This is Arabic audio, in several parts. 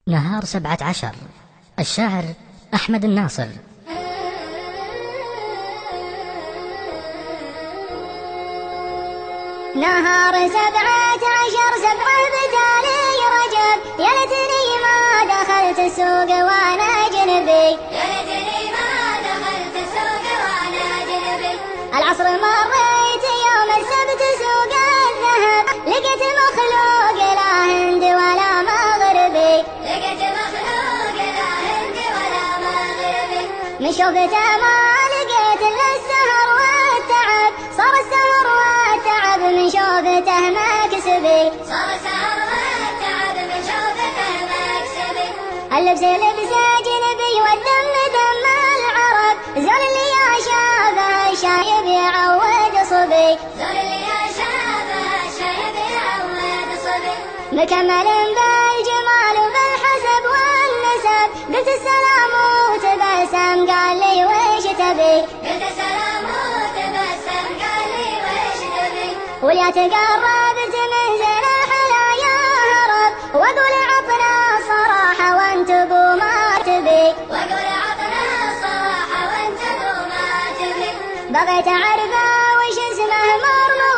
نهار 17. الشاعر أحمد الناصر. نهار 17 7 بتالي رجب، يا ليتني ما دخلت السوق وانا جنبي، يا ليتني ما دخلت السوق وانا جنبي. العصر مريت يوم السبت سوق الذهب، لقيت مخلوق لا هند ولا مغربي، لقيت مخلوق لا هند ولا مغربي. من شوفته ما لقيت الا السهر والتعب، صار السهر والتعب من شوفته مكسبي، صار السهر والتعب من شوفته مكسبي. اللبس لبس جنبي والدم دم العرب، زول اللي شافه الشايب يعود صبي، زول اللي شافه الشايب يعود صبي. مكمل بالجمال وبالحسب والنسب، قلت السلام وتبسم قال لي ويش تبي، قلت السلام وتبسم قال لي ويش تبي. ويا تقربت من زين الحلايا هرب، واقول عطنا الصراحة وانت بو ما تبي، واقول عطنا الصراحة وانت بو ما تبي. بغيت اعرفه وش اسمه مرمو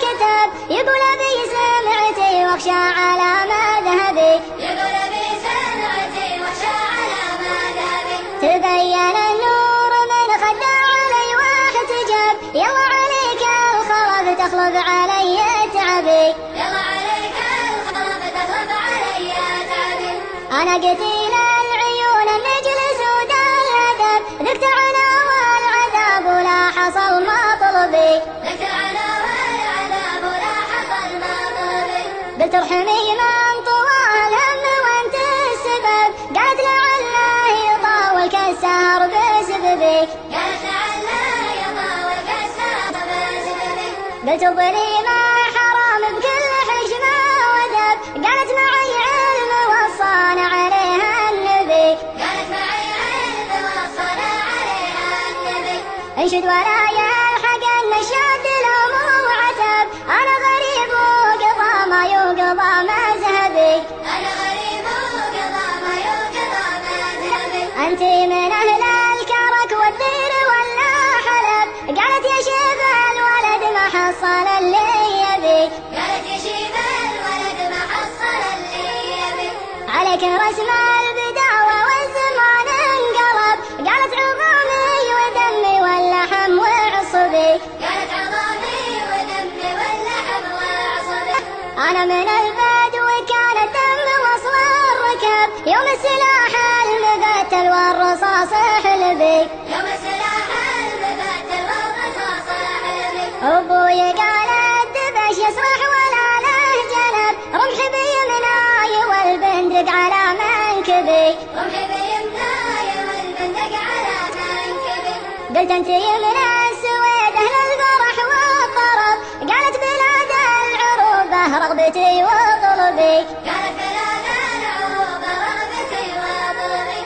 كتب، يقول ابي سمعتي واخشى على مذهبي، يقول ابي سمعتي واخشى على مذهبي. تبين النور من خدع علي واحتجب، يلا عليك الخلف تخلف علي تعبي، يلا عليك الخلف تخلف علي تعبي. انا قتيل العيون النجل سود الهدف، ذقت العنا والعذاب ولا حصل مطلبي، ذقت العنا والعذاب ولا حصل مطلبي. قلت ارحمي من طوال الهم وانت السبب، قالت لعله يطاول كالسهر بسببي، قالت لعله يطاول كالسهر بسببي. قلت اضري ما حرام بكل حشمه ودب، قالت معي علم وصانا عليها النبي، قالت معي علم وصانا عليها النبي. انشد ولا يلحق النشاد لو مو عتب، انا غريب وقضى ما يقضى مذهبي، انا غريب وقضى ما يقضى مذهبي. انت من اهل الكرك والدير ولا حلب، قالت يا شيب الولد ما حصل اللي يبي، قالت يا شيب الولد ما حصل اللي يبي. عليك رسم البداوة والزمان انقلب، قالت عظامي ودمي واللحم وعصبي، قالت عظامي ودمي واللحم وعصبي. انا من البدو كان الدم وصل الركب، يوم السلاح المقتل والرصاص حلبي، يوم السلاح المقتل والرصاص حلبي. ابوي قال الدبش يسرح ولا له جنب، رمح بيمناي والبندق على منكبي، رمح بيمناي والبندق على منكبي. قلت انت يمن السويد اهل الفرح والطرب، قالت بلاد العروبة رغبتي وطلبي، قالت بلاد العروبة رغبتي وطلبي.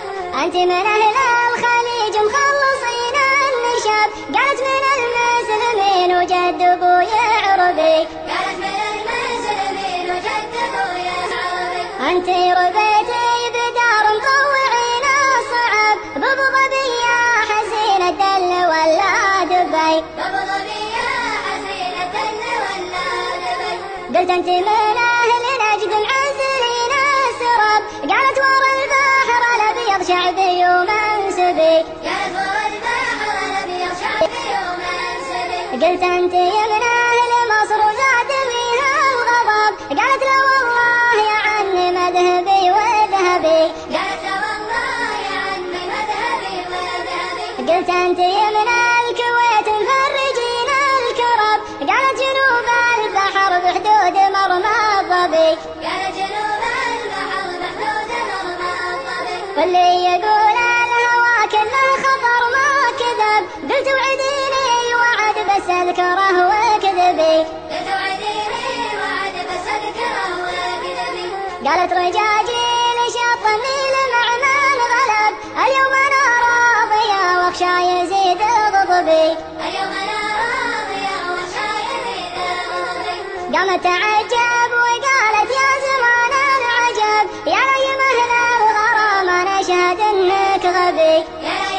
انت من اهل الخليج مخلصين النشب، قالت من المسلمين وجد ابويا عربي، قالت من المسلمين وجد ابويا عربي. انت ربيتي بدار مطوعين الصعب، بابو ظبي يا حسين الدل ولا دبي، بابو ظبي يا حسين الدل ولا دبي. قلت انت من اهل نجد معزلين السرب، قالت ورا البحر الابيض شعبي ومنسبي، قالت ورا البحر الابيض شعبي ومنسبي. قلت انت من اهل مصر وزاد فيها الغضب، قالت لا والله يا عني مذهبي وذهبي، قالت لا والله يا عني مذهبي وذهبي. قلت انت من الكويت مفرجين الكرب، قالت جنوب البحر بحدود مرمى الظبي، قالت جنوب البحر بحدود مرمى الظبي. واللي يقول الهوى كله خطر ما كذب، قلت وعديني وعد بس اذكره وكذبي، قلت وعديني وعد بس اذكره وكذبي. قالت رجاجيل شط النيل مع من غلب، اليوم انا راضيه واخشى يزيد غضبي، اليوم انا راضيه واخشى يزيد غضبي. قامت تعجب وقالت يا زمان العجب، يا لي مهلا غبي.